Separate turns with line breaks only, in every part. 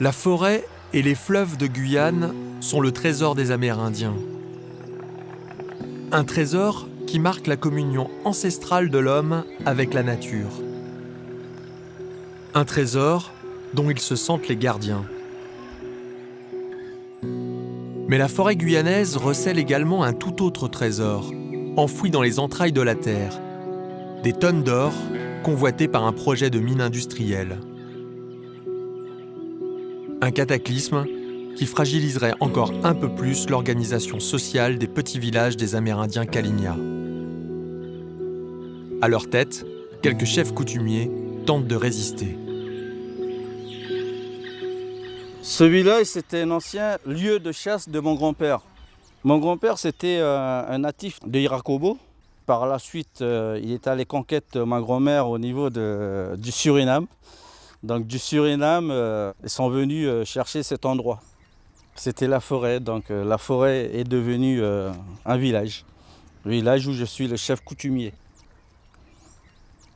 La forêt et les fleuves de Guyane sont le trésor des Amérindiens. Un trésor qui marque la communion ancestrale de l'homme avec la nature. Un trésor dont ils se sentent les gardiens. Mais la forêt guyanaise recèle également un tout autre trésor, enfoui dans les entrailles de la terre. Des tonnes d'or convoitées par un projet de mine industrielle. Un cataclysme qui fragiliserait encore un peu plus l'organisation sociale des petits villages des Amérindiens Kalinia. À leur tête, quelques chefs coutumiers tentent de résister.
Ce village, c'était un ancien lieu de chasse de mon grand-père. Mon grand-père, c'était un natif de Irakobo. Par la suite, il est allé conquérir ma grand-mère au niveau du Suriname. Donc du Suriname, ils sont venus chercher cet endroit. C'était la forêt, donc la forêt est devenue un village. Le village où je suis le chef coutumier.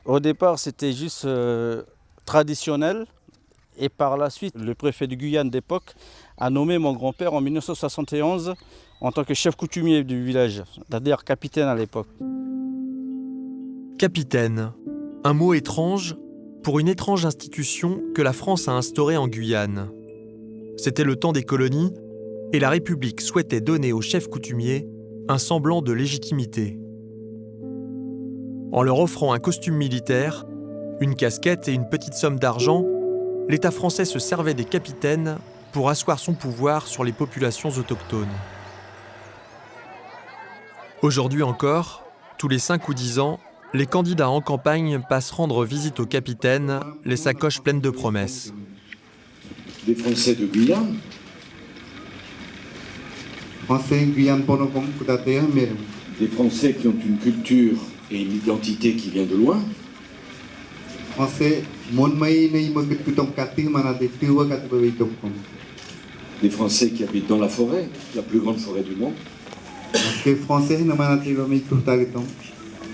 Au départ, c'était juste traditionnel. Et par la suite, le préfet de Guyane d'époque a nommé mon grand-père en 1971 en tant que chef coutumier du village, c'est-à-dire capitaine à l'époque.
Capitaine, un mot étrange pour une étrange institution que la France a instaurée en Guyane. C'était le temps des colonies et la République souhaitait donner aux chefs coutumiers un semblant de légitimité. En leur offrant un costume militaire, une casquette et une petite somme d'argent, l'État français se servait des capitaines pour asseoir son pouvoir sur les populations autochtones. Aujourd'hui encore, tous les 5 ou 10 ans, les candidats en campagne passent rendre visite aux capitaines, les sacoches pleines de promesses.
Des Français de Guyane. Des Français qui ont une culture et une identité qui vient de loin. Des Français qui habitent dans la forêt, la plus grande forêt du monde.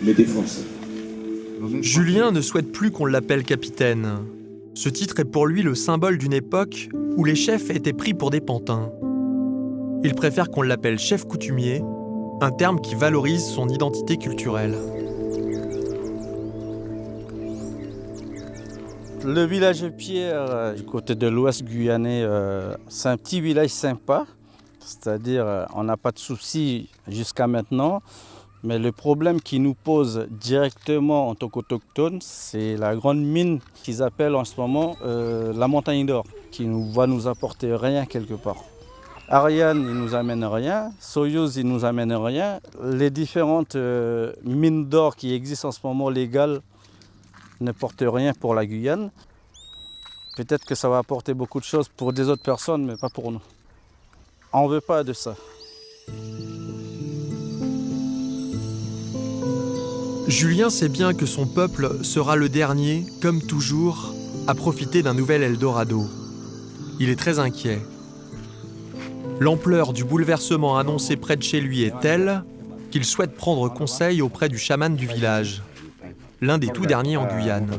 Mais des Français.
Julien ne souhaite plus qu'on l'appelle capitaine. Ce titre est pour lui le symbole d'une époque où les chefs étaient pris pour des pantins. Il préfère qu'on l'appelle chef coutumier, un terme qui valorise son identité culturelle.
Le village de Pierre, du côté de l'ouest guyanais, c'est un petit village sympa. C'est-à-dire, on n'a pas de soucis jusqu'à maintenant. Mais le problème qui nous pose directement en tant qu'autochtones, c'est la grande mine qu'ils appellent en ce moment la montagne d'or, qui va nous apporter rien quelque part. Ariane, il nous amène rien. Soyouz, il nous amène rien. Les différentes mines d'or qui existent en ce moment légales ne portent rien pour la Guyane. Peut-être que ça va apporter beaucoup de choses pour des autres personnes, mais pas pour nous. On ne veut pas de ça.
Julien sait bien que son peuple sera le dernier, comme toujours, à profiter d'un nouvel Eldorado. Il est très inquiet. L'ampleur du bouleversement annoncé près de chez lui est telle qu'il souhaite prendre conseil auprès du chaman du village, l'un des tout derniers en Guyane.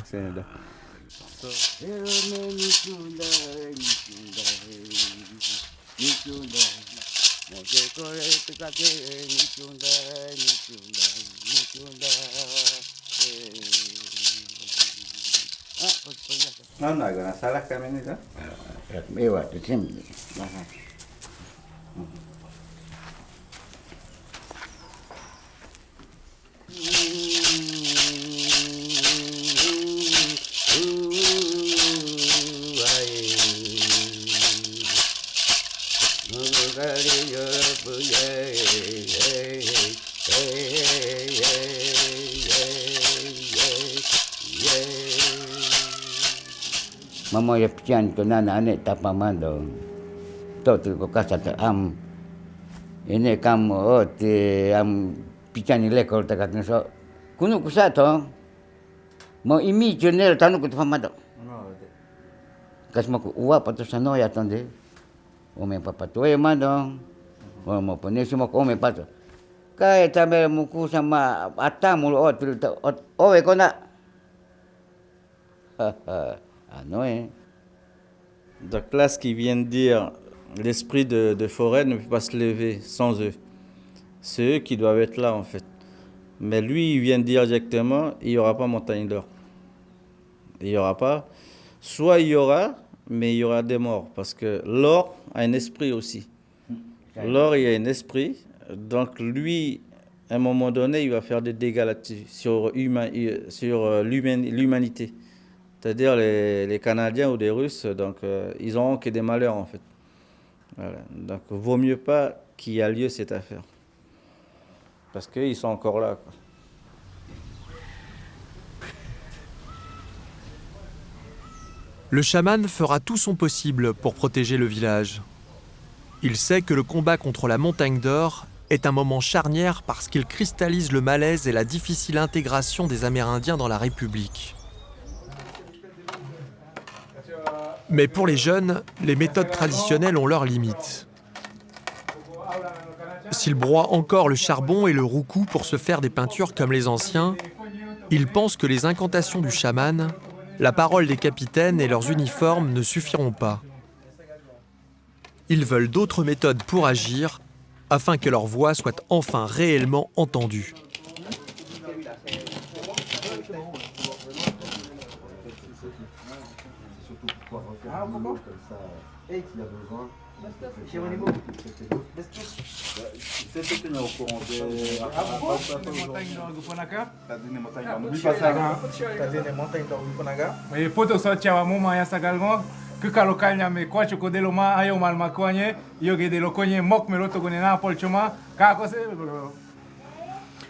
Mama ya pian to nana ane tapamando. To tu ko kasa ta am. Ini kamu te am pian ile ko ta katna so. Kuno kusato. Mo imi jonel tanu ko tapamando. Kas mo uwa pato sano ya tonde. O me papato e mando. O mo ponesi mo ko me pato. Kai tabe muku sama atamu o e kona. Ah non, hein.
Donc là, ce qu'il vient de dire, l'esprit de forêt ne peut pas se lever sans eux. C'est eux qui doivent être là, en fait. Mais lui, il vient de dire directement, il n'y aura pas montagne d'or. Il n'y aura pas. Soit il y aura, mais il y aura des morts. Parce que l'or a un esprit aussi. L'or, il y a un esprit. Donc lui, à un moment donné, il va faire des dégâts là-dessus, sur l'humanité. C'est-à-dire les Canadiens ou des Russes, donc ils n'auront que des malheurs en fait. Voilà. Donc vaut mieux pas qu'il y ait lieu cette affaire. Parce qu'ils sont encore là, quoi.
Le chaman fera tout son possible pour protéger le village. Il sait que le combat contre la montagne d'or est un moment charnière parce qu'il cristallise le malaise et la difficile intégration des Amérindiens dans la République. Mais pour les jeunes, les méthodes traditionnelles ont leurs limites. S'ils broient encore le charbon et le roucou pour se faire des peintures comme les anciens, ils pensent que les incantations du chaman, la parole des capitaines et leurs uniformes ne suffiront pas. Ils veulent d'autres méthodes pour agir, afin que leur voix soit enfin réellement entendue.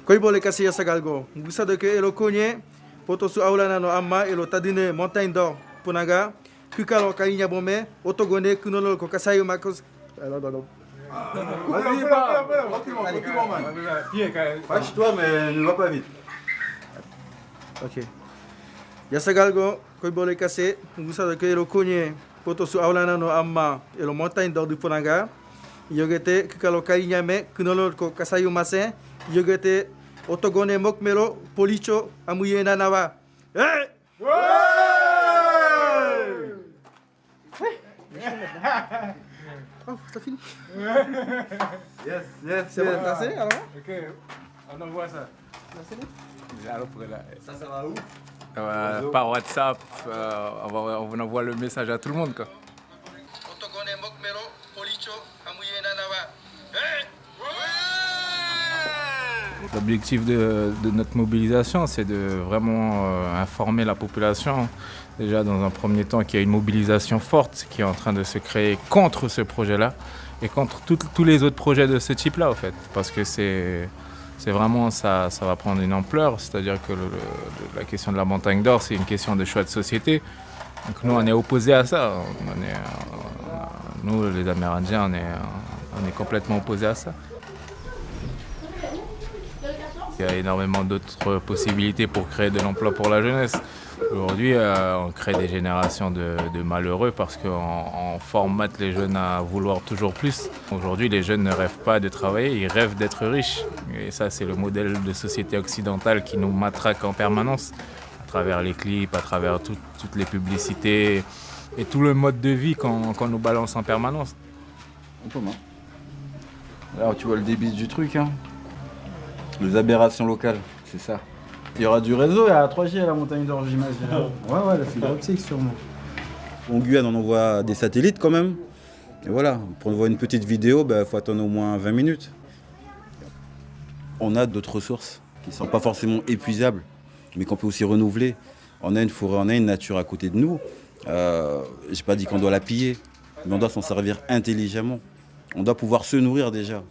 Koi boleh kasih ya sagalgo. Gusa de que elo konye poto su aulana no amma elo tadine montagne d'or punaga. Kukalo kainya bomé otogone kunolo ko kasayo makos.
Fâche-toi, mais ne va pas vite.
Ok. Ya sagalgo koi boleh kasih gusa de que elo konye poto su aulana no amma elo montagne d'or du punaga. Yogete kukalo kainya me kunolo ko kasayo mase. Yogete otogone mokmelo policho amuyena nawa. Hey! Oh, ça finit.
Yes,
C'est bon, t'as assez alors?
Ok, on envoie ça.
Ça va où?
Par WhatsApp, on vous envoie le message à tout le monde, quoi. L'objectif de notre mobilisation, c'est de vraiment informer la population. Déjà, dans un premier temps, qu'il y a une mobilisation forte qui est en train de se créer contre ce projet-là et contre tous les autres projets de ce type-là, en fait. Parce que c'est vraiment, ça va prendre une ampleur. C'est-à-dire que la question de la montagne d'or, c'est une question de choix de société. Donc nous, on est opposés à ça. Nous, les Amérindiens, on est complètement opposés à ça. Il y a énormément d'autres possibilités pour créer de l'emploi pour la jeunesse. Aujourd'hui, on crée des générations de malheureux parce qu'on formate les jeunes à vouloir toujours plus. Aujourd'hui, les jeunes ne rêvent pas de travailler, ils rêvent d'être riches. Et ça, c'est le modèle de société occidentale qui nous matraque en permanence, à travers les clips, à travers toutes les publicités et tout le mode de vie qu'on nous balance en permanence.
Alors tu vois le débit du truc, hein. Les aberrations locales, c'est ça. Il y aura du réseau à 3G à la montagne d'or, j'imagine. Ouais, la fibre optique sûrement. En Guyane, on envoie des satellites quand même. Et voilà, pour envoyer une petite vidéo, il faut attendre au moins 20 minutes. On a d'autres ressources qui ne sont pas forcément épuisables, mais qu'on peut aussi renouveler. On a une forêt, on a une nature à côté de nous. Je n'ai pas dit qu'on doit la piller, mais on doit s'en servir intelligemment. On doit pouvoir se nourrir déjà,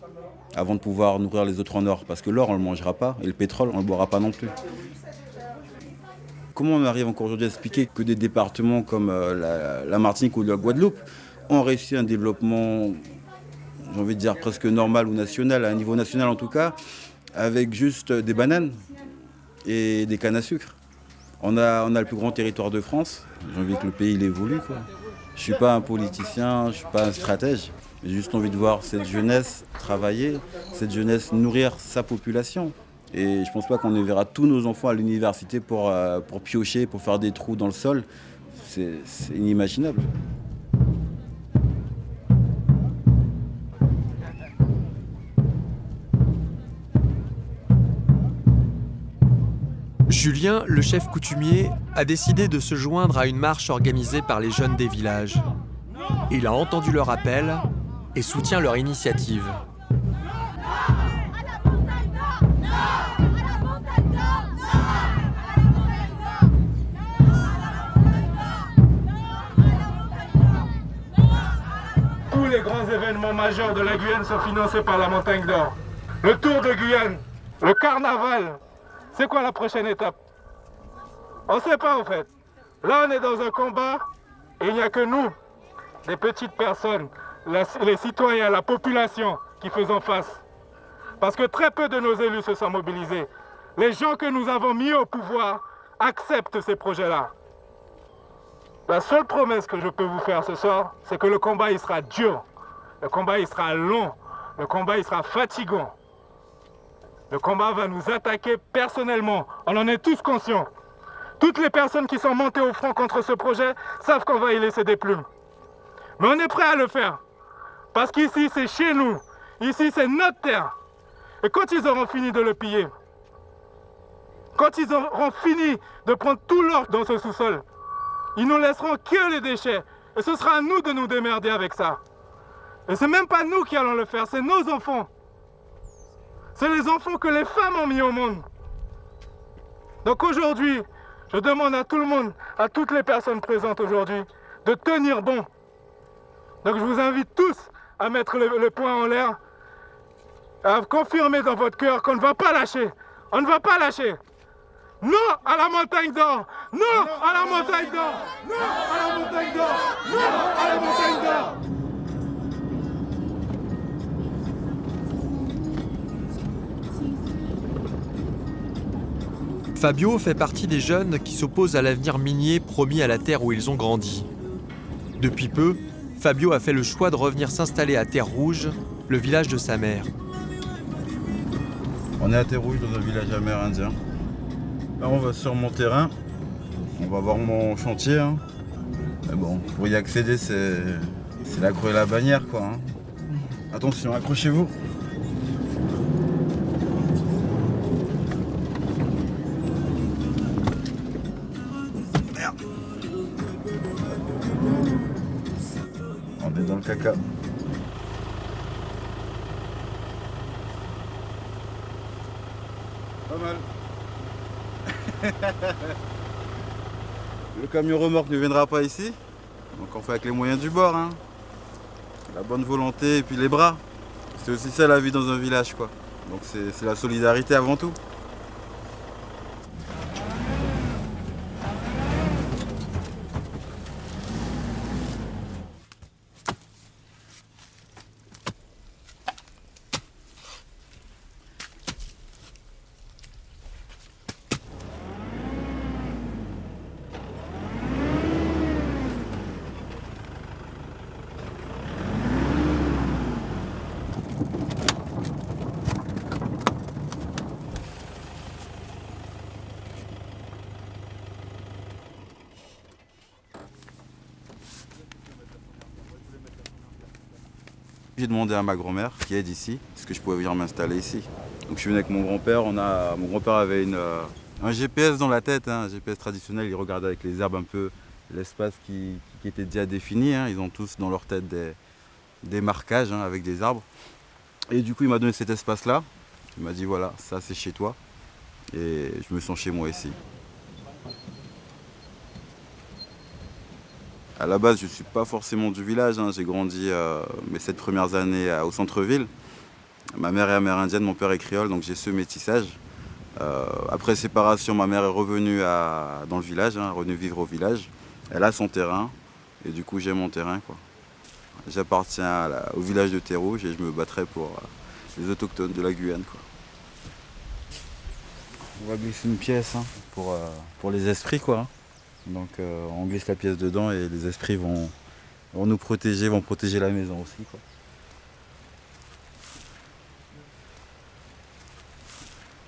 avant de pouvoir nourrir les autres en or. Parce que l'or, on ne le mangera pas, et le pétrole, on ne le boira pas non plus. Comment on arrive encore aujourd'hui à expliquer que des départements comme la Martinique ou la Guadeloupe ont réussi un développement, j'ai envie de dire presque normal ou national, à un niveau national en tout cas, avec juste des bananes et des cannes à sucre. On a le plus grand territoire de France, j'ai envie que le pays il évolue, quoi. Je ne suis pas un politicien, je ne suis pas un stratège. J'ai juste envie de voir cette jeunesse travailler, cette jeunesse nourrir sa population. Et je ne pense pas qu'on enverra tous nos enfants à l'université pour piocher, pour faire des trous dans le sol. C'est inimaginable.
Julien, le chef coutumier, a décidé de se joindre à une marche organisée par les jeunes des villages. Il a entendu leur appel et soutient leur initiative.
Tous les grands événements majeurs de la Guyane sont financés par la Montagne d'Or. Le Tour de Guyane, le carnaval. C'est quoi la prochaine étape? On ne sait pas en fait. Là on est dans un combat et il n'y a que nous, des petites personnes, les citoyens, la population qui faisons face. Parce que très peu de nos élus se sont mobilisés. Les gens que nous avons mis au pouvoir acceptent ces projets-là. La seule promesse que je peux vous faire ce soir, c'est que le combat il sera dur, le combat il sera long, le combat il sera fatigant. Le combat va nous attaquer personnellement, on en est tous conscients. Toutes les personnes qui sont montées au front contre ce projet savent qu'on va y laisser des plumes. Mais on est prêt à le faire, parce qu'ici c'est chez nous, ici c'est notre terre. Et quand ils auront fini de le piller, quand ils auront fini de prendre tout l'or dans ce sous-sol, ils nous laisseront que les déchets. Et ce sera à nous de nous démerder avec ça. Et c'est même pas nous qui allons le faire, c'est nos enfants. C'est les enfants que les femmes ont mis au monde. Donc aujourd'hui, je demande à tout le monde, à toutes les personnes présentes aujourd'hui, de tenir bon. Donc je vous invite tous à mettre le poing en l'air, à confirmer dans votre cœur qu'on ne va pas lâcher. On ne va pas lâcher. Non à la montagne d'or! Non à la montagne d'or! Non à la montagne d'or! Non à la montagne d'or!
Fabio fait partie des jeunes qui s'opposent à l'avenir minier promis à la terre où ils ont grandi. Depuis peu, Fabio a fait le choix de revenir s'installer à Terre-Rouge, le village de sa mère.
On est à Terre-Rouge dans un village amérindien. Là on va sur mon terrain, on va voir mon chantier. Hein. Mais bon, pour y accéder c'est la croix et la bannière quoi. Hein. Attention, accrochez-vous. On est dans le caca. Pas mal. Le camion remorque ne viendra pas ici. Donc on fait avec les moyens du bord. Hein. La bonne volonté et puis les bras. C'est aussi ça la vie dans un village quoi. Donc c'est la solidarité avant tout. J'ai demandé à ma grand-mère qui est d'ici, est-ce que je pouvais venir m'installer ici. Donc je suis venu avec mon grand-père, mon grand-père avait un GPS dans la tête, hein, un GPS traditionnel, il regardait avec les herbes un peu l'espace qui était déjà défini. Hein. Ils ont tous dans leur tête des marquages hein, avec des arbres. Et du coup il m'a donné cet espace-là, il m'a dit voilà, ça c'est chez toi. Et je me sens chez moi ici. À la base, je ne suis pas forcément du village. J'ai grandi mes 7 premières années au centre-ville. Ma mère est amérindienne, mon père est créole, donc j'ai ce métissage. Après séparation, ma mère est revenue dans le village, revenue vivre au village. Elle a son terrain et du coup j'ai mon terrain, quoi. J'appartiens au village de Terrouge et je me battrai pour les autochtones de la Guyane, quoi. On va glisser une pièce pour les esprits, quoi. Donc on glisse la pièce dedans et les esprits vont nous protéger, vont protéger la maison aussi, quoi.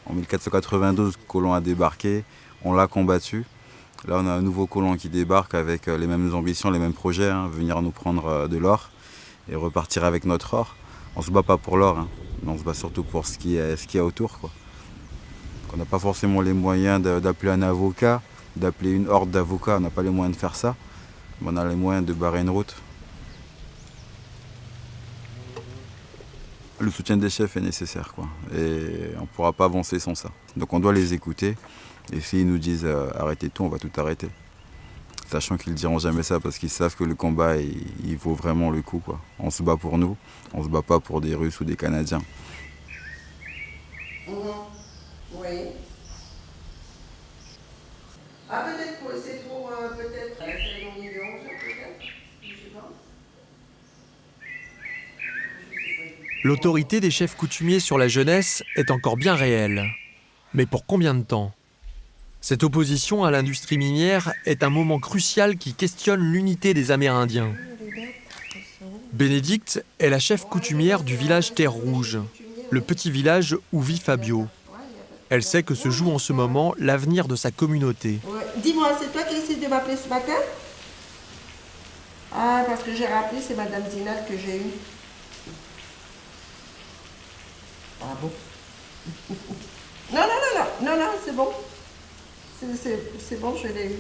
En 1492, le colon a débarqué, on l'a combattu. Là, on a un nouveau colon qui débarque avec les mêmes ambitions, les mêmes projets, venir nous prendre de l'or et repartir avec notre or. On ne se bat pas pour l'or, mais on se bat surtout pour ce qu'il y a autour, quoi. On n'a pas forcément les moyens d'appeler un avocat, d'appeler une horde d'avocats, on n'a pas les moyens de faire ça, mais on a les moyens de barrer une route. Le soutien des chefs est nécessaire, quoi. Et on ne pourra pas avancer sans ça. Donc on doit les écouter. Et s'ils nous disent arrêtez tout, on va tout arrêter. Sachant qu'ils ne diront jamais ça parce qu'ils savent que le combat, il vaut vraiment le coup, quoi. On se bat pour nous, on ne se bat pas pour des Russes ou des Canadiens.
Oui. Ah, peut-être que c'est pour peut-être la cérémonie de 11 peut-être. Je sais pas.
L'autorité des chefs coutumiers sur la jeunesse est encore bien réelle. Mais pour combien de temps ? Cette opposition à l'industrie minière est un moment crucial qui questionne l'unité des Amérindiens. Bénédicte est la chef coutumière du village Terre-Rouge, le petit village où vit Fabio. Elle sait que se joue en ce moment l'avenir de sa communauté.
Ouais. Dis-moi, c'est toi qui as essayé de m'appeler ce matin? Ah, parce que j'ai rappelé, c'est Madame Dinal que j'ai eue. Ah bon? Non, c'est bon. C'est bon, je l'ai eu.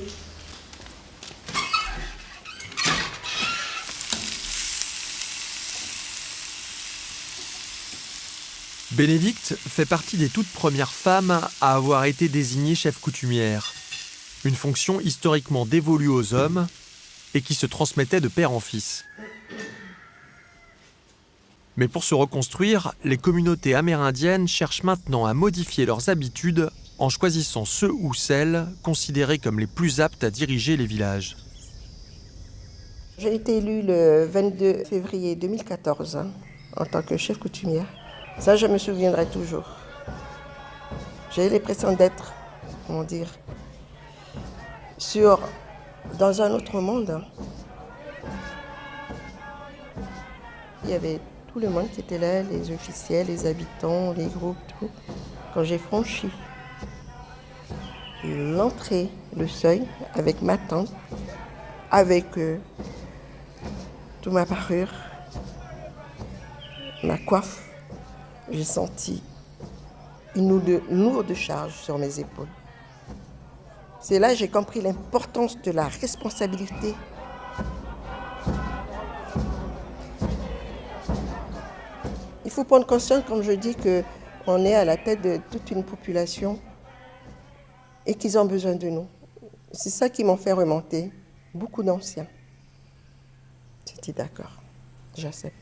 Bénédicte fait partie des toutes premières femmes à avoir été désignée chef coutumière. Une fonction historiquement dévolue aux hommes et qui se transmettait de père en fils. Mais pour se reconstruire, les communautés amérindiennes cherchent maintenant à modifier leurs habitudes en choisissant ceux ou celles considérés comme les plus aptes à diriger les villages.
J'ai été élue le 22 février 2014 en tant que chef coutumière. Ça, je me souviendrai toujours. J'ai l'impression d'être, comment dire, dans un autre monde. Il y avait tout le monde qui était là, les officiels, les habitants, les groupes, tout. Quand j'ai franchi l'entrée, le seuil, avec ma tante, avec toute ma parure, ma coiffe, j'ai senti une lourde charge sur mes épaules. C'est là que j'ai compris l'importance de la responsabilité. Il faut prendre conscience, comme je dis, qu'on est à la tête de toute une population et qu'ils ont besoin de nous. C'est ça qui m'ont fait remonter. Beaucoup d'anciens. J'étais d'accord, j'accepte.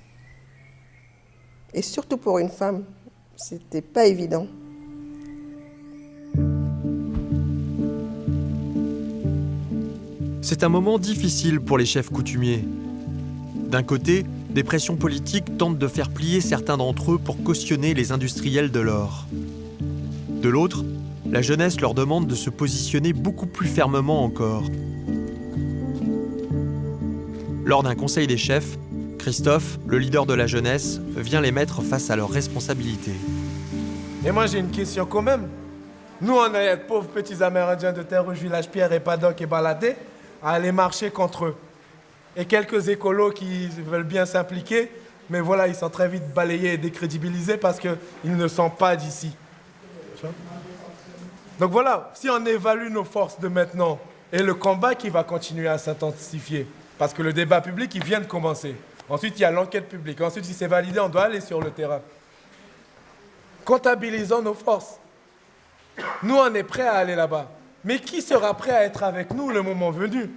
Et surtout pour une femme, c'était pas évident.
C'est un moment difficile pour les chefs coutumiers. D'un côté, des pressions politiques tentent de faire plier certains d'entre eux pour cautionner les industriels de l'or. De l'autre, la jeunesse leur demande de se positionner beaucoup plus fermement encore. Lors d'un conseil des chefs, Christophe, le leader de la jeunesse, vient les mettre face à leurs responsabilités.
Et moi j'ai une question quand même. Nous on est pauvres petits Amérindiens de Terre-Rouge, Village Pierre et Paddock et Baladé à aller marcher contre eux. Et quelques écolos qui veulent bien s'impliquer, mais voilà, ils sont très vite balayés et décrédibilisés parce qu'ils ne sont pas d'ici. Donc voilà, si on évalue nos forces de maintenant et le combat qui va continuer à s'intensifier, parce que le débat public, il vient de commencer. Ensuite, il y a l'enquête publique. Ensuite, si c'est validé, on doit aller sur le terrain. Comptabilisons nos forces. Nous, on est prêts à aller là-bas. Mais qui sera prêt à être avec nous le moment venu?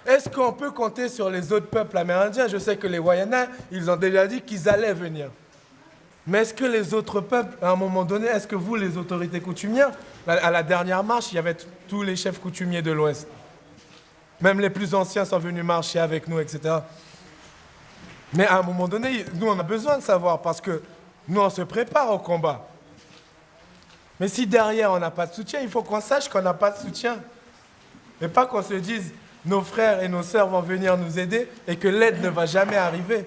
est-ce qu'on peut compter sur les autres peuples amérindiens? Je sais que les Wayana, ils ont déjà dit qu'ils allaient venir. Mais est-ce que les autres peuples, à un moment donné, est-ce que vous, les autorités coutumières, à la dernière marche, il y avait tous les chefs coutumiers de l'Ouest. Même les plus anciens sont venus marcher avec nous, etc. Mais à un moment donné, nous, on a besoin de savoir parce que nous, on se prépare au combat. Mais si derrière, on n'a pas de soutien, il faut qu'on sache qu'on n'a pas de soutien. Et pas qu'on se dise, nos frères et nos sœurs vont venir nous aider et que l'aide ne va jamais arriver.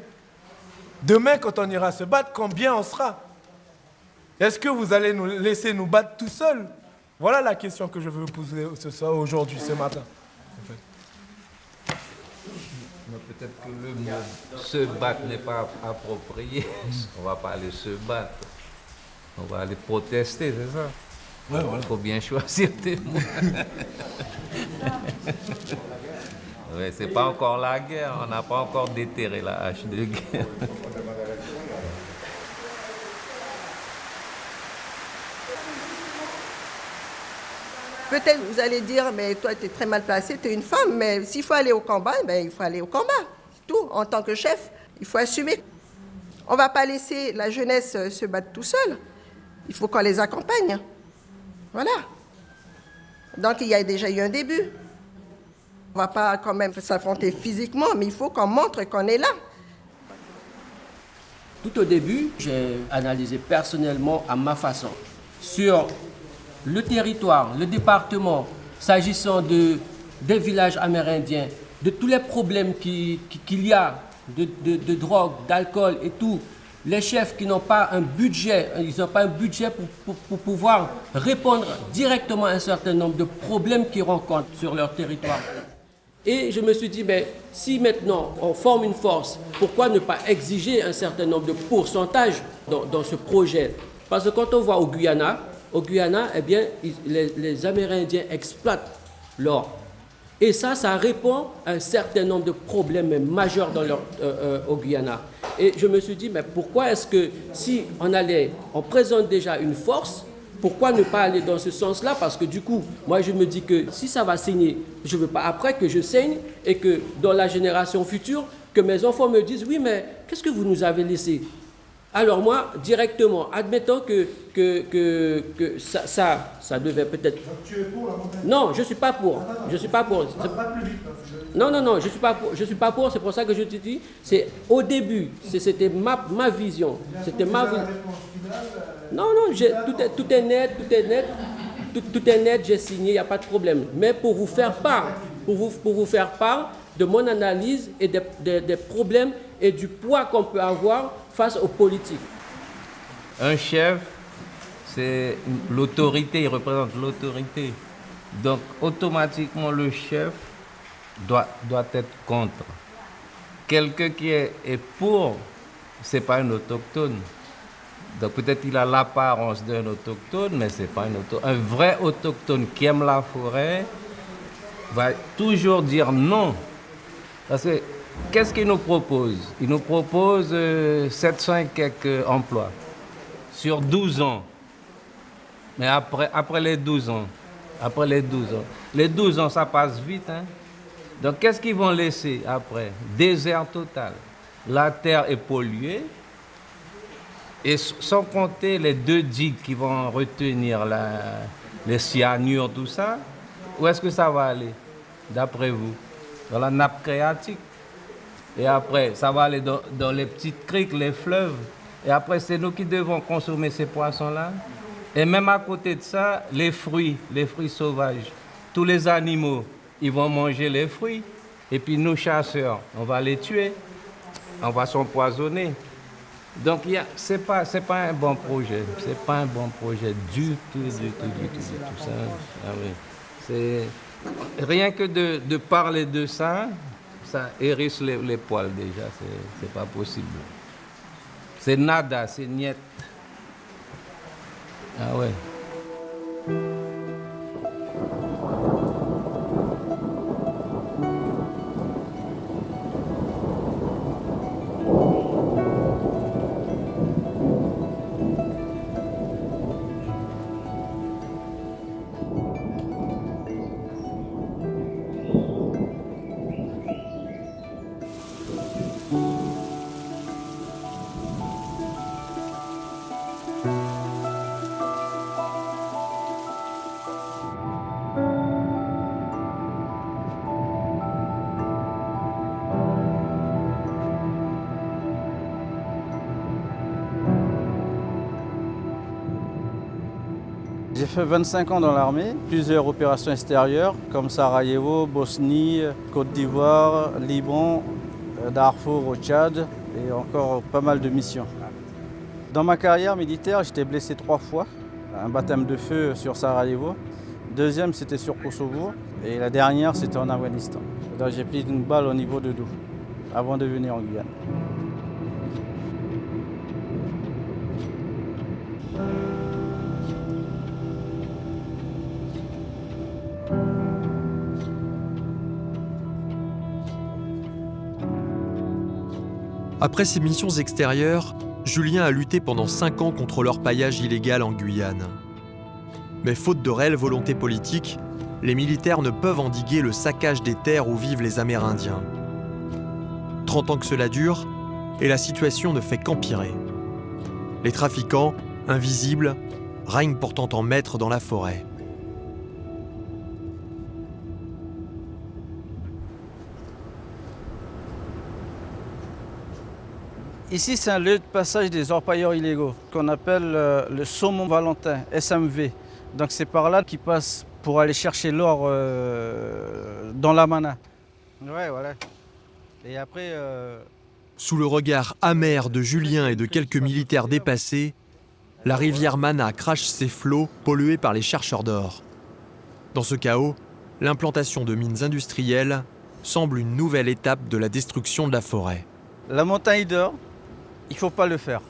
Demain, quand on ira se battre, combien on sera? Est-ce que vous allez nous laisser nous battre tout seuls? Voilà la question que je veux vous poser aujourd'hui, ce matin.
Peut-être que le mot se battre n'est pas approprié. On ne va pas aller se battre. On va aller protester, c'est ça? Ouais, voilà. Il faut bien choisir tes mots. Ouais, c'est pas encore la guerre. On n'a pas encore déterré la hache de guerre.
Peut-être vous allez dire, mais toi, tu es très mal placée, tu es une femme, mais s'il faut aller au combat, ben, il faut aller au combat. C'est tout. En tant que chef, il faut assumer. On ne va pas laisser la jeunesse se battre tout seul. Il faut qu'on les accompagne. Voilà. Donc, il y a déjà eu un début. On ne va pas quand même s'affronter physiquement, mais il faut qu'on montre qu'on est là.
Tout au début, j'ai analysé personnellement à ma façon sur le territoire, le département, s'agissant des villages amérindiens, de tous les problèmes qu'il y a, de drogue, d'alcool et tout. Les chefs qui n'ont pas un budget, ils n'ont pas un budget pour pouvoir répondre directement à un certain nombre de problèmes qu'ils rencontrent sur leur territoire. Et je me suis dit, ben, si maintenant on forme une force, pourquoi ne pas exiger un certain nombre de pourcentages dans ce projet? Parce que quand on voit au Guyana, eh bien, les Amérindiens exploitent l'or. Et ça répond à un certain nombre de problèmes majeurs au Guyana. Et je me suis dit, mais pourquoi est-ce que si on présente déjà une force, pourquoi ne pas aller dans ce sens-là? Parce que du coup, moi je me dis que si ça va saigner, je ne veux pas après que je saigne et que dans la génération future, que mes enfants me disent, oui, mais qu'est-ce que vous nous avez laissé? Alors moi, directement, admettons que ça devait peut-être...
Tu es pour la montagne?
Non, je ne suis pas pour. Je suis pas pour. Non, je ne suis pas pour. C'est pour ça que je te dis, c'est au début, c'était ma vision. C'était ma vision. Non, tout est net, tout est net, j'ai signé, il n'y a pas de problème. Mais pour vous faire part, de mon analyse et des problèmes et du poids qu'on peut avoir face aux politiques.
Un chef, c'est l'autorité, il représente l'autorité. Donc automatiquement le chef doit être contre. Quelqu'un qui est pour, c'est pas un autochtone. Donc peut-être il a l'apparence d'un autochtone, mais c'est pas un autochtone. Un vrai autochtone qui aime la forêt va toujours dire non. Parce que qu'est-ce qu'il nous propose? Il nous propose 700 et quelques emplois sur 12 ans. Mais après les 12 ans, les 12 ans, ça passe vite. Hein? Donc qu'est-ce qu'ils vont laisser après? Désert total. La terre est polluée. Et sans compter les 2 digues qui vont retenir les cyanures, tout ça, où est-ce que ça va aller, d'après vous? Dans la nappe phréatique. Et après, ça va aller dans les petites criques, les fleuves. Et après, c'est nous qui devons consommer ces poissons-là. Et même à côté de ça, les fruits sauvages. Tous les animaux, ils vont manger les fruits. Et puis nous, chasseurs, on va les tuer. On va s'empoisonner. Donc, c'est pas un bon projet. C'est pas un bon projet du tout. Ça, ah oui. C'est rien que de parler de ça, ça hérisse les poils déjà. C'est pas possible. C'est nada, c'est niet. Ah ouais.
J'ai fait 25 ans dans l'armée, plusieurs opérations extérieures comme Sarajevo, Bosnie, Côte d'Ivoire, Liban, Darfour au Tchad et encore pas mal de missions. Dans ma carrière militaire, j'étais blessé 3 fois. Un baptême de feu sur Sarajevo. Deuxième, c'était sur Kosovo. Et la dernière, c'était en Afghanistan. Donc, j'ai pris une balle au niveau de dos avant de venir en Guyane.
Après ces missions extérieures, Julien a lutté pendant 5 ans contre l'orpaillage illégal en Guyane. Mais faute de réelle volonté politique, les militaires ne peuvent endiguer le saccage des terres où vivent les Amérindiens. 30 ans que cela dure, et la situation ne fait qu'empirer. Les trafiquants, invisibles, règnent pourtant en maître dans la forêt.
Ici, c'est un lieu de passage des orpailleurs illégaux, qu'on appelle le Saumon Valentin, SMV. Donc c'est par là qu'ils passent pour aller chercher l'or dans la Mana. Ouais, voilà. Et après...
Sous le regard amer de Julien et de quelques militaires dépassés, la rivière Mana crache ses flots pollués par les chercheurs d'or. Dans ce chaos, l'implantation de mines industrielles semble une nouvelle étape de la destruction de la forêt.
La montagne d'or, il ne faut pas le faire.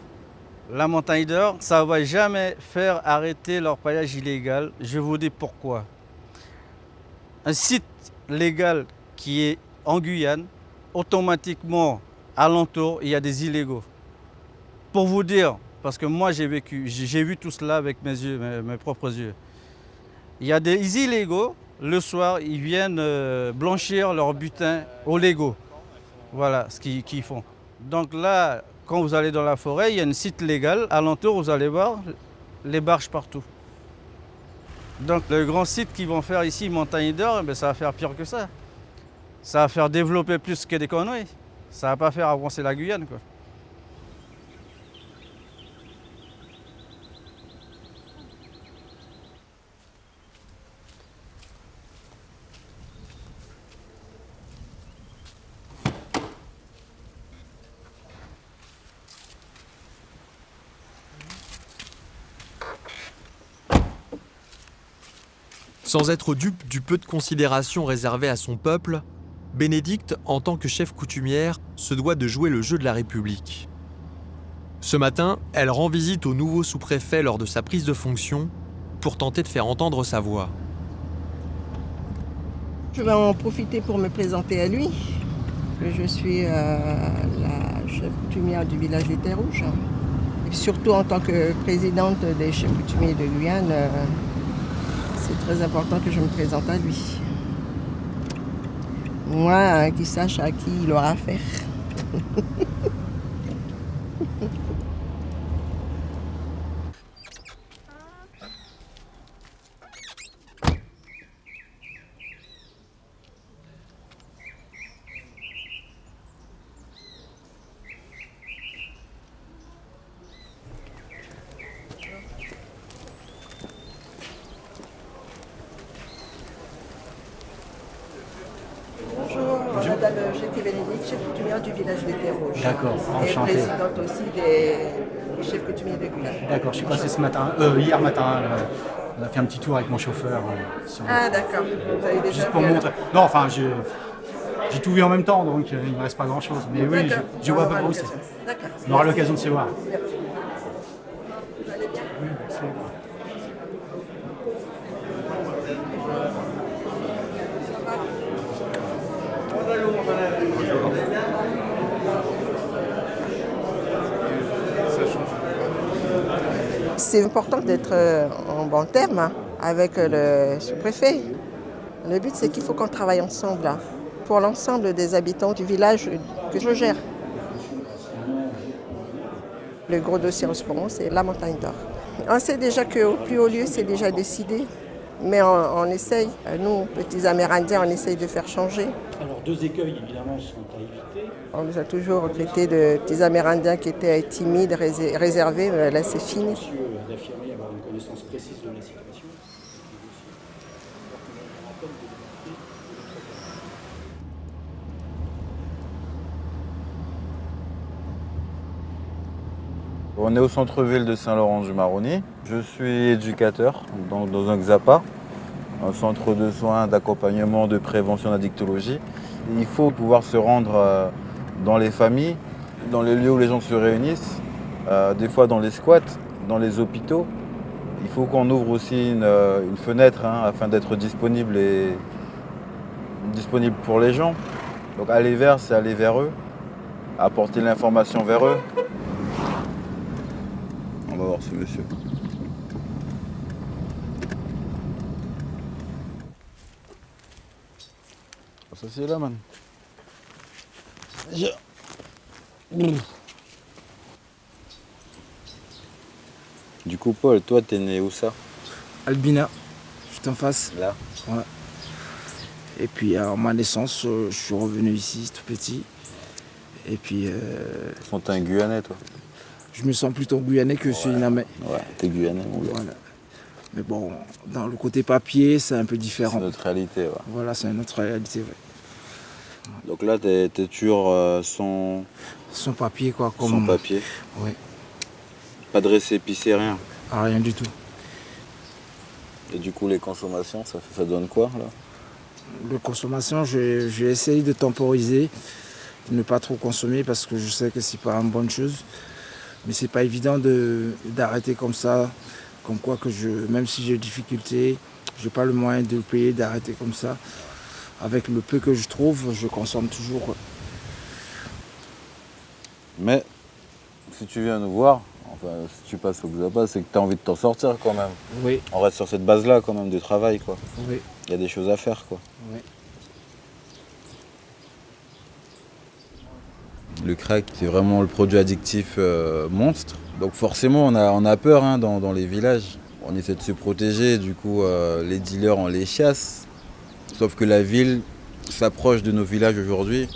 La montagne d'or, ça ne va jamais faire arrêter l'orpaillage illégal. Je vous dis pourquoi. Un site légal qui est en Guyane, automatiquement, alentour, il y a des illégaux. Pour vous dire, parce que moi j'ai vu tout cela avec mes yeux, mes propres yeux. Il y a des illégaux, le soir, ils viennent blanchir leur butin aux légaux. Voilà ce qu'ils font. Donc là, quand vous allez dans la forêt, il y a un site légal. Alentour, vous allez voir les barges partout. Donc le grand site qu'ils vont faire ici, Montagne d'Or, ça va faire pire que ça. Ça va faire développer plus que des conneries. Ça va pas faire avancer la Guyane, quoi.
Sans être dupe du peu de considération réservée à son peuple, Bénédicte, en tant que chef coutumière, se doit de jouer le jeu de la République. Ce matin, elle rend visite au nouveau sous-préfet lors de sa prise de fonction pour tenter de faire entendre sa voix.
Je vais en profiter pour me présenter à lui. Je suis la chef coutumière du village des Terres Rouges. Et surtout en tant que présidente des chefs coutumiers de Guyane, c'est très important que je me présente à lui. Moi, qu'il sache à qui il aura affaire. Madame Jackie Bénédicte, chef coutumière du village des Terres Rouges.
D'accord, enchanté.
Et présidente aussi des chefs coutumiers de Guyane.
D'accord, je suis passé hier matin, on a fait un petit tour avec mon chauffeur.
Ah d'accord, vous avez déjà
juste pour montrer. Non, enfin, j'ai tout vu en même temps, donc il ne me reste pas grand-chose. Mais oui, je vois pas où c'est.
D'accord.
On aura l'occasion de se voir.
Merci. Vous allez bien?
Oui, merci.
C'est important d'être en bon terme avec le sous-préfet. Le but, c'est qu'il faut qu'on travaille ensemble là, pour l'ensemble des habitants du village que je gère. Le gros dossier en ce moment, c'est la Montagne d'Or. On sait déjà qu'au plus haut lieu, c'est déjà décidé, mais on essaye, nous, petits Amérindiens, on essaye de faire changer.
Alors, 2 écueils, évidemment, sont à éviter.
On nous a toujours traités de petits Amérindiens qui étaient timides, réservés, mais là, c'est fini.
D'affirmer avoir une connaissance précise de la situation.
On est au centre-ville de Saint-Laurent-du-Maroni. Je suis éducateur dans un XAPA, un centre de soins, d'accompagnement, de prévention d'addictologie. Il faut pouvoir se rendre dans les familles, dans les lieux où les gens se réunissent, des fois dans les squats, dans les hôpitaux. Il faut qu'on ouvre aussi une fenêtre afin d'être disponible pour les gens. Donc aller vers, c'est aller vers eux, apporter l'information vers eux. On va voir ce monsieur. Ça c'est là, man. Du coup, Paul, toi, t'es né où ça?
Albina, juste en face.
Là?
Ouais. Et puis, à ma naissance, je suis revenu ici, tout petit. Et puis...
T'es un Guyanais, toi?
Je me sens plutôt guyanais que surinamais.
Ouais, t'es Guyanais, mon gars.
Voilà. Mais bon, dans le côté papier, c'est un peu différent.
C'est notre réalité, ouais.
Voilà, c'est notre réalité, ouais.
Donc là, t'es toujours sans
papier, quoi. Comme...
Sans papier?
Oui.
Pas de récépissé, rien?
Ah, rien du tout.
Et du coup, les consommations, ça donne quoi, là?
Les consommations, j'ai essayé de temporiser, de ne pas trop consommer parce que je sais que c'est pas une bonne chose. Mais c'est pas évident d'arrêter comme ça, comme quoi que même si j'ai des difficultés, j'ai pas le moyen de payer, d'arrêter comme ça. Avec le peu que je trouve, je consomme toujours.
Mais si tu viens nous voir, enfin si tu passes au XAPA, c'est que tu as envie de t'en sortir quand même.
Oui.
On reste sur cette base-là quand même de travail, quoi.
Oui.
Il y a des choses à faire, quoi.
Oui.
Le crack, c'est vraiment le produit addictif monstre. Donc forcément, on a peur dans les villages. On essaie de se protéger, du coup, les dealers, on les chasse. Sauf que la ville s'approche de nos villages aujourd'hui.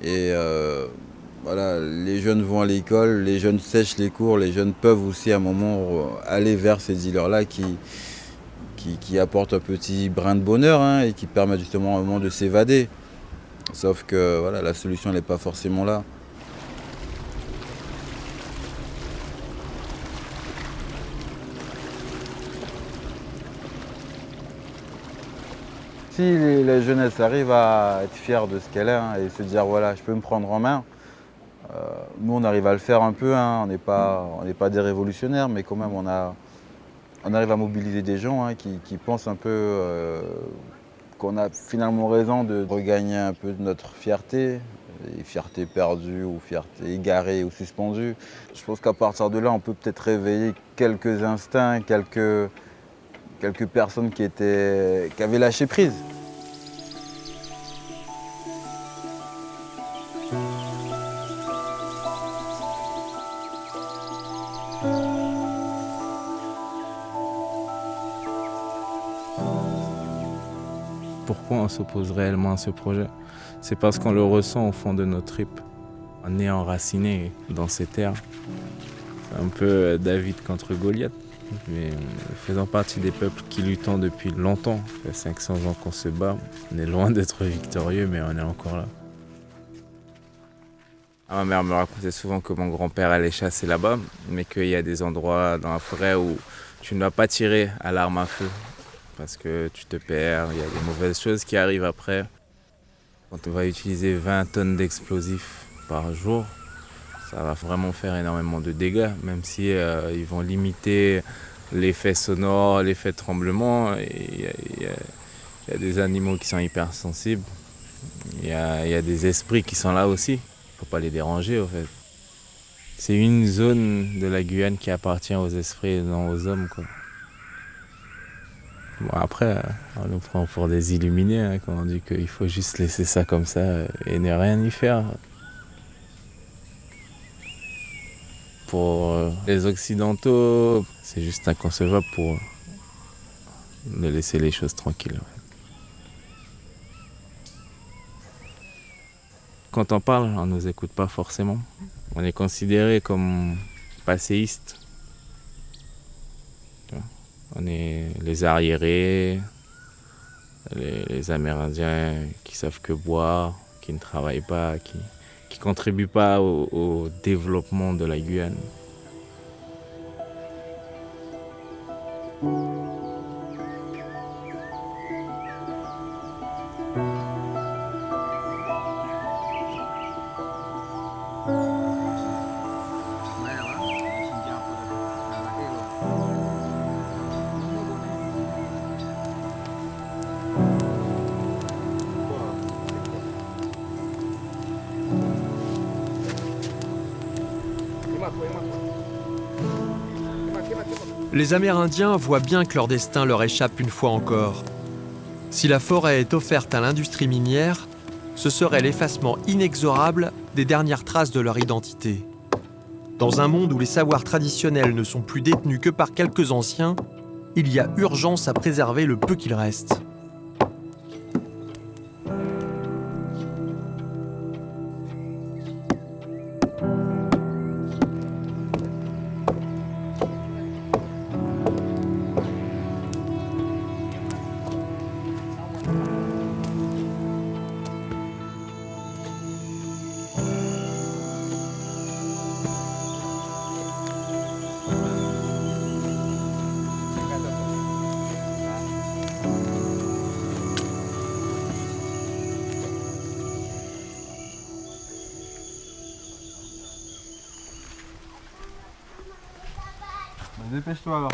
Et voilà, les jeunes vont à l'école, les jeunes sèchent les cours, les jeunes peuvent aussi à un moment aller vers ces dealers-là qui apportent un petit brin de bonheur et qui permettent justement à un moment de s'évader. Sauf que voilà, la solution n'est pas forcément là. Si la jeunesse arrive à être fière de ce qu'elle est et se dire voilà, je peux me prendre en main, nous on arrive à le faire un peu, on n'est pas des révolutionnaires, mais quand même on arrive à mobiliser des gens qui pensent un peu qu'on a finalement raison de regagner un peu de notre fierté, et fierté perdue ou fierté égarée ou suspendue. Je pense qu'à partir de là, on peut peut-être réveiller quelques instincts, quelques personnes qui avaient lâché prise.
Pourquoi on s'oppose réellement à ce projet? C'est parce qu'on le ressent au fond de nos tripes. On est enraciné dans ces terres. C'est un peu David contre Goliath. Mais faisant partie des peuples qui luttent depuis longtemps, ça fait 500 ans qu'on se bat, on est loin d'être victorieux, mais on est encore là. Ma mère me racontait souvent que mon grand-père allait chasser là-bas, mais qu'il y a des endroits dans la forêt où tu ne dois pas tirer à l'arme à feu, parce que tu te perds, il y a des mauvaises choses qui arrivent après. Quand on va utiliser 20 tonnes d'explosifs par jour, ça va vraiment faire énormément de dégâts, même si ils vont limiter l'effet sonore, l'effet tremblement. Il y a des animaux qui sont hypersensibles. Il y a des esprits qui sont là aussi. Il ne faut pas les déranger, en fait. C'est une zone de la Guyane qui appartient aux esprits et non aux hommes, quoi. Bon, après, on nous prend pour des illuminés, quand on dit qu'il faut juste laisser ça comme ça et ne rien y faire. Pour les Occidentaux, c'est juste inconcevable pour de laisser les choses tranquilles. Quand on parle, on ne nous écoute pas forcément. On est considéré comme passéistes. On est les arriérés, les Amérindiens qui savent que boire, qui ne travaillent pas, qui ne contribuent pas au développement de la Guyane.
Les Amérindiens voient bien que leur destin leur échappe une fois encore. Si la forêt est offerte à l'industrie minière, ce serait l'effacement inexorable des dernières traces de leur identité. Dans un monde où les savoirs traditionnels ne sont plus détenus que par quelques anciens, il y a urgence à préserver le peu qu'il reste.
Dépêche-toi alors.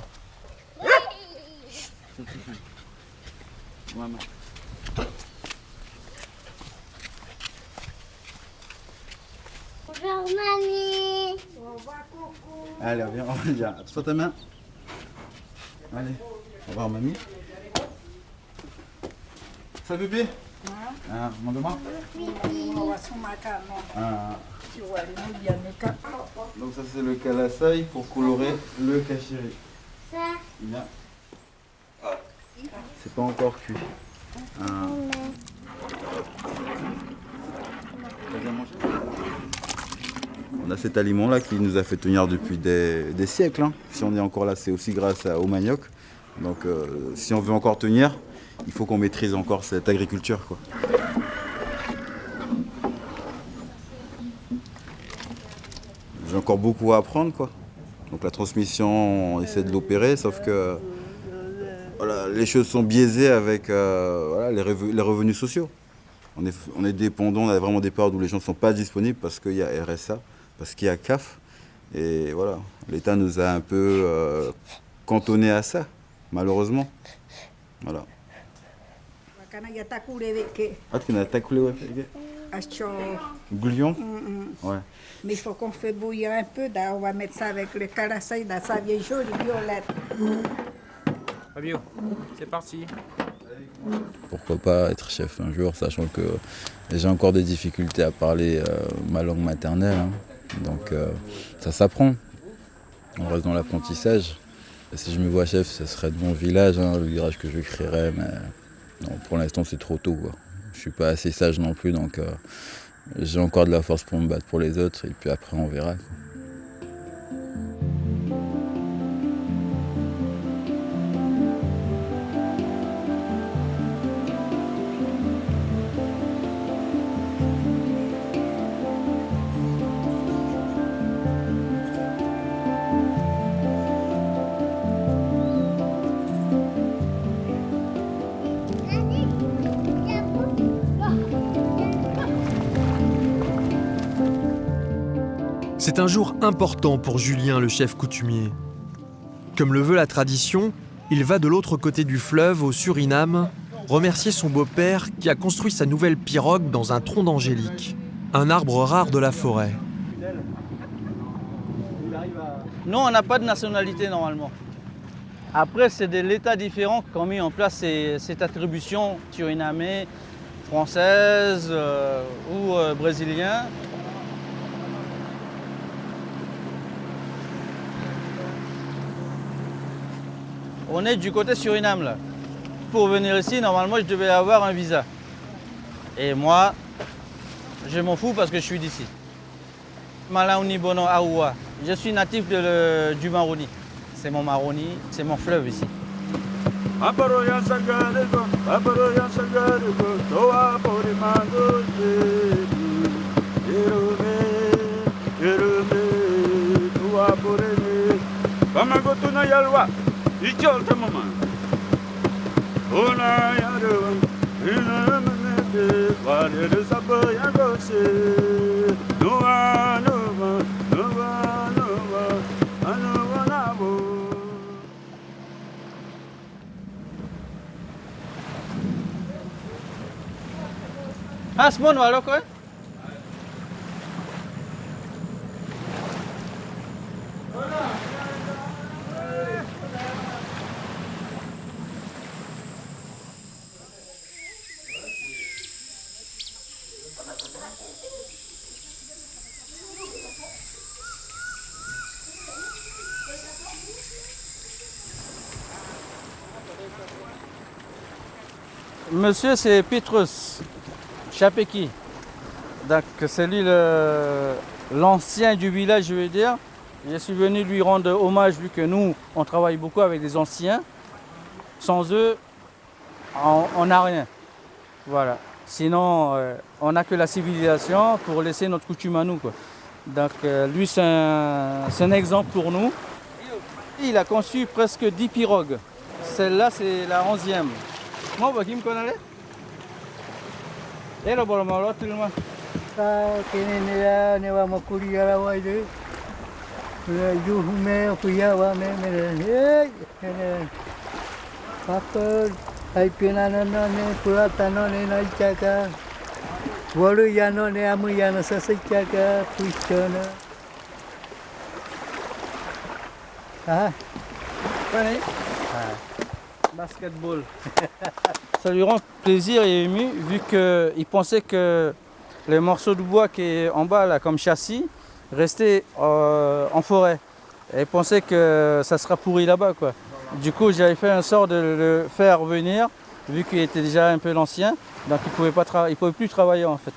Maman.
Bonjour mamie.
Allez, viens, viens. Attention ta main. Allez, au revoir mamie. Ça bébé? Ah, demande-moi. Ah. Donc ça c'est le kalasai pour colorer le kachiri. Bien. C'est pas encore cuit. Ah. On a cet aliment là qui nous a fait tenir depuis des siècles. Hein. Si on est encore là, c'est aussi grâce au manioc. Donc si on veut encore tenir, il faut qu'on maîtrise encore cette agriculture, quoi. J'ai encore beaucoup à apprendre, quoi. Donc la transmission, on essaie de l'opérer, sauf que voilà, les choses sont biaisées avec voilà, les revenus sociaux. On est dépendant, on a vraiment des périodes où les gens ne sont pas disponibles parce qu'il y a RSA, parce qu'il y a CAF. Et voilà, l'État nous a un peu cantonnés à ça, malheureusement. Voilà. Ah, tu n'as pas coulé, ouais. Goulion? Ouais.
Mais il faut qu'on fait bouillir un peu. On va mettre ça avec le kalasai dans sa vieille jaune et violette.
Fabio, c'est parti.
Pourquoi pas être chef un jour, sachant que j'ai encore des difficultés à parler ma langue maternelle. Hein. Donc ça s'apprend. On reste dans l'apprentissage. Et si je me vois chef, ce serait de mon village, hein, le village que je créerais. Mais non, pour l'instant, c'est trop tôt, quoi. Je suis pas assez sage non plus, donc j'ai encore de la force pour me battre pour les autres. Et puis après, on verra, quoi.
C'est un jour important pour Julien, le chef coutumier. Comme le veut la tradition, il va de l'autre côté du fleuve, au Suriname, remercier son beau-père qui a construit sa nouvelle pirogue dans un tronc d'angélique, un arbre rare de la forêt.
Non, on n'a pas de nationalité normalement. Après, c'est de l'État différents qui ont mis en place cette attribution surinamée, française ou brésilienne. On est du côté Suriname là. Pour venir ici, normalement, je devais avoir un visa. Et moi, je m'en fous parce que je suis d'ici. Malaouni Bono Aoua. Je suis natif du Maroni. C'est mon Maroni, c'est mon fleuve ici.
이쪽 담아만 오나 여름 이놈의 와르르 사버야 것이 누와 누와 누와 누와 아누와 나보
Asmon walo ko? Monsieur, c'est Petrus Chapeki. Donc c'est lui l'ancien du village, je veux dire. Je suis venu lui rendre hommage vu que nous, on travaille beaucoup avec des anciens. Sans eux, on n'a rien. Voilà. Sinon, on n'a que la civilisation pour laisser notre coutume à nous, quoi. Donc lui, c'est un exemple pour nous. Il a conçu presque 10 pirogues. Celle-là, c'est la 11e. Moi, qui me connaît? Et le bon malo, tout le monde.
Newa makuri ala wa ide. Ju me kuya wa me Pakar ai pinana ne puratano ne naikaka. Walu yano ne amu yana sasakaka puchana. Ah.
Allez. Basketball. Ça lui rend plaisir et ému vu qu'il pensait que les morceaux de bois qui est en bas là comme châssis restaient en forêt. Et il pensait que ça sera pourri là-bas, quoi. Du coup j'avais fait un sort de le faire venir vu qu'il était déjà un peu l'ancien, donc il pouvait plus travailler en fait.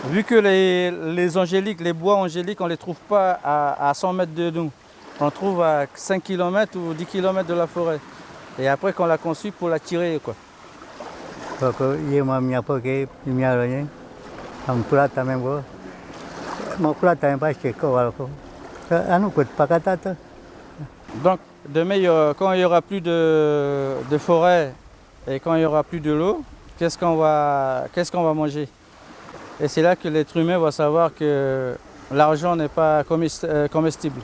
Vu que les angéliques, les bois angéliques, on ne les trouve pas à 100 mètres de nous. On les trouve à 5 km ou 10 km de la forêt. Et après qu'on l'a conçu pour la tirer, quoi. Donc demain, quand il n'y aura plus de forêt et quand il n'y aura plus de l'eau, qu'est-ce qu'on va manger? Et c'est là que l'être humain va savoir que l'argent n'est pas comestible.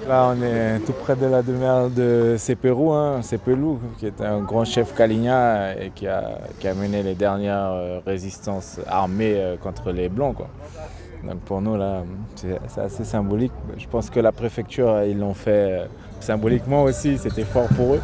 Là, on est tout près de la demeure de Sepelou, Sepelou, qui est un grand chef Kaligna et qui a mené les dernières résistances armées contre les Blancs, quoi. Donc pour nous, là, c'est assez symbolique. Je pense que la préfecture, ils l'ont fait symboliquement aussi, c'était fort pour eux.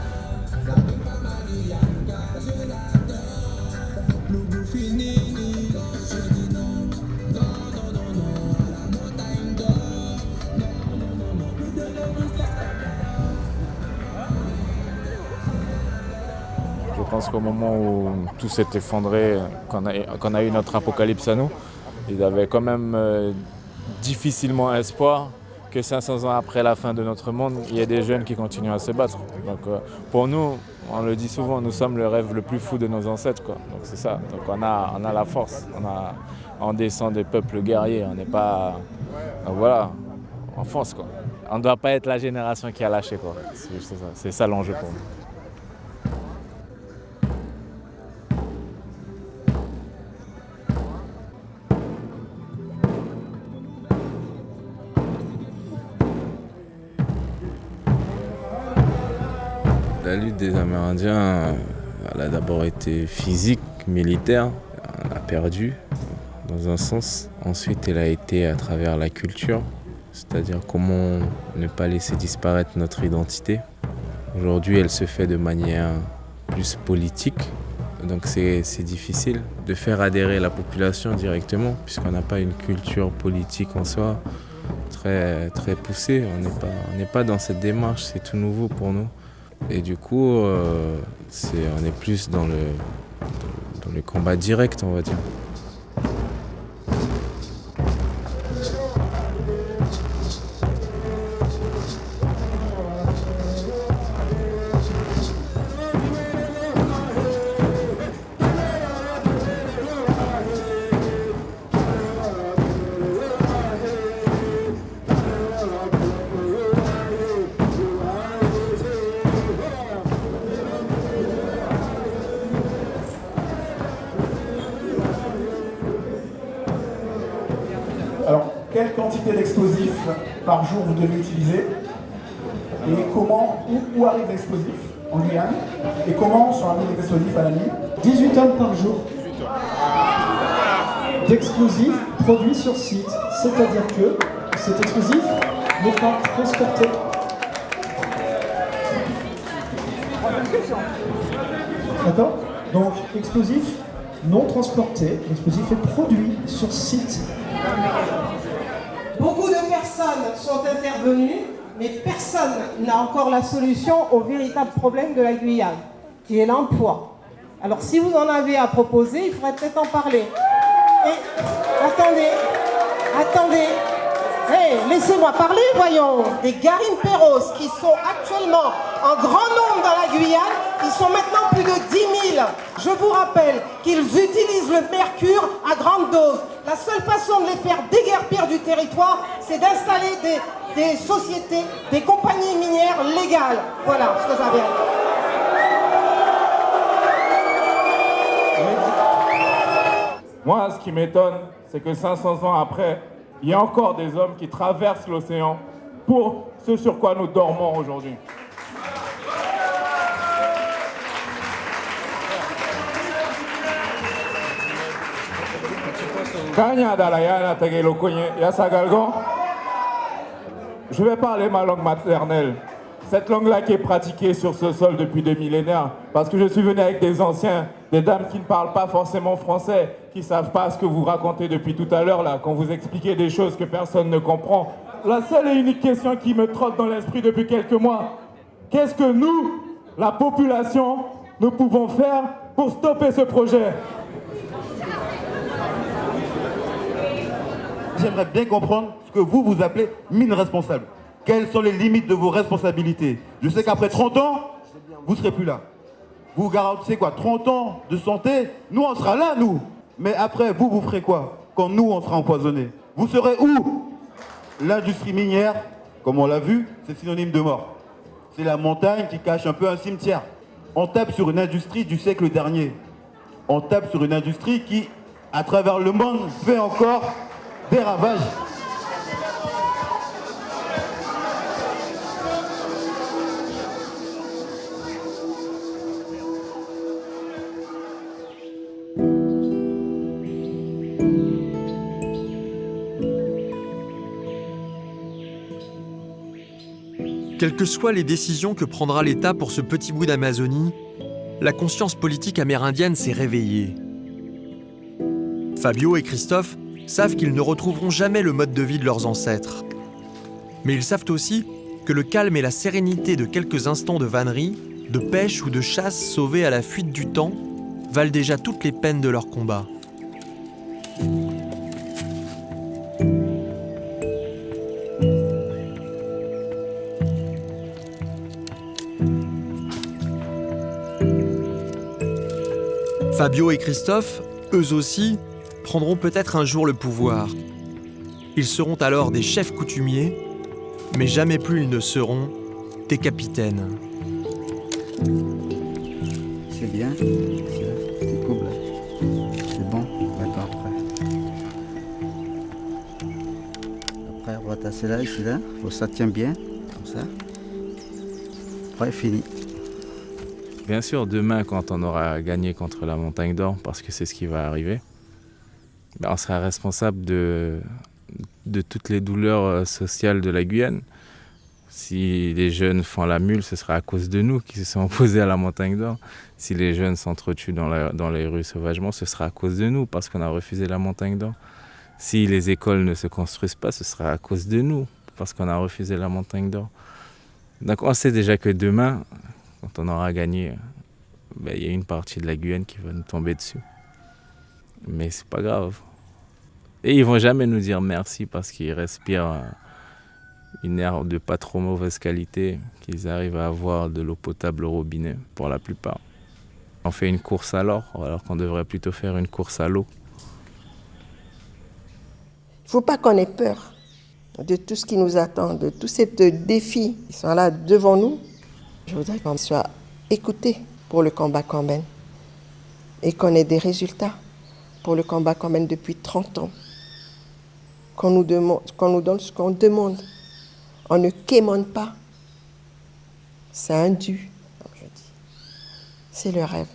Je pense qu'au moment où tout s'est effondré, qu'on a eu notre apocalypse à nous, ils avaient quand même difficilement espoir que 500 ans après la fin de notre monde, il y ait des jeunes qui continuent à se battre. Donc pour nous, on le dit souvent, nous sommes le rêve le plus fou de nos ancêtres, quoi. Donc c'est ça. Donc on a la force, on descend des peuples guerriers, on n'est pas... Donc voilà, on fonce, quoi. On ne doit pas être la génération qui a lâché, quoi. C'est ça l'enjeu pour nous.
La lutte des Amérindiens, elle a d'abord été physique, militaire. On a perdu, dans un sens. Ensuite, elle a été à travers la culture, c'est-à-dire comment ne pas laisser disparaître notre identité. Aujourd'hui, elle se fait de manière plus politique. Donc c'est difficile de faire adhérer la population directement, puisqu'on n'a pas une culture politique en soi très poussée. On n'est pas dans cette démarche, c'est tout nouveau pour nous. Et du coup, on est plus dans le combat direct, on va dire.
d'explosifs par jour vous devez utiliser? Et comment, où arrive l'explosif en Guyane? Et comment sont amenés les explosifs à la mine?
18 tonnes par jour d'explosifs produits sur site. C'est-à-dire que cet explosif n'est pas transporté. D'accord? Donc, explosif non transporté, l'explosif est produit sur site.
Beaucoup de personnes sont intervenues, mais personne n'a encore la solution au véritable problème de la Guyane, qui est l'emploi. Alors si vous en avez à proposer, il faudrait peut-être en parler. Et attendez, hey, laissez-moi parler, voyons. Des Garine Perros qui sont actuellement en grand nombre dans la Guyane, ils sont maintenant plus de 10 000. Je vous rappelle qu'ils utilisent le mercure à grande dose. La seule façon de les faire déguerpir du territoire, c'est d'installer des sociétés, des compagnies minières légales. Voilà ce que j'avais à dire.
Moi, ce qui m'étonne, c'est que 500 ans après, il y a encore des hommes qui traversent l'océan pour ce sur quoi nous dormons aujourd'hui. Je vais parler ma langue maternelle. Cette langue-là qui est pratiquée sur ce sol depuis des millénaires, parce que je suis venu avec des anciens, des dames qui ne parlent pas forcément français, qui ne savent pas ce que vous racontez depuis tout à l'heure, là, quand vous expliquez des choses que personne ne comprend. La seule et unique question qui me trotte dans l'esprit depuis quelques mois, qu'est-ce que nous, la population, nous pouvons faire pour stopper ce projet?
J'aimerais bien comprendre ce que vous appelez mine responsable. Quelles sont les limites de vos responsabilités? Je sais qu'après 30 ans, vous ne serez plus là. Vous garantissez quoi? 30 ans de santé? Nous, on sera là, nous. Mais après, vous ferez quoi quand nous, on sera empoisonnés? Vous serez où? L'industrie minière, comme on l'a vu, c'est synonyme de mort. C'est la montagne qui cache un peu un cimetière. On tape sur une industrie du siècle dernier. On tape sur une industrie qui, à travers le monde, fait encore des ravages.
Quelles que soient les décisions que prendra l'État pour ce petit bout d'Amazonie, la conscience politique amérindienne s'est réveillée. Fabio et Christophe savent qu'ils ne retrouveront jamais le mode de vie de leurs ancêtres. Mais ils savent aussi que le calme et la sérénité de quelques instants de vannerie, de pêche ou de chasse sauvés à la fuite du temps valent déjà toutes les peines de leur combat. Fabio et Christophe, eux aussi, prendront peut-être un jour le pouvoir. Ils seront alors des chefs coutumiers, mais jamais plus ils ne seront des capitaines.
C'est bien, c'est cool là. C'est bon, maintenant après on va tasser là, ici là, faut que ça tient bien, comme ça. Après fini.
Bien sûr, demain, quand on aura gagné contre la Montagne d'Or, parce que c'est ce qui va arriver, ben on sera responsable de toutes les douleurs sociales de la Guyane. Si les jeunes font la mule, ce sera à cause de nous qui se sont opposés à la Montagne d'Or. Si les jeunes s'entretuent dans les rues sauvagement, ce sera à cause de nous, parce qu'on a refusé la Montagne d'Or. Si les écoles ne se construisent pas, ce sera à cause de nous, parce qu'on a refusé la Montagne d'Or. Donc on sait déjà que demain, quand on aura gagné, ben, y a une partie de la Guyane qui va nous tomber dessus. Mais c'est pas grave. Et ils vont jamais nous dire merci parce qu'ils respirent une air de pas trop mauvaise qualité, qu'ils arrivent à avoir de l'eau potable au robinet pour la plupart. On fait une course à l'or alors qu'on devrait plutôt faire une course à l'eau.
Il ne faut pas qu'on ait peur de tout ce qui nous attend, de tous ces défis qui sont là devant nous. Je voudrais qu'on soit écoutés pour le combat qu'on mène et qu'on ait des résultats pour le combat qu'on mène depuis 30 ans. qu'on nous donne ce qu'on demande. On ne quémande pas. C'est un dû, comme je dis. C'est le rêve.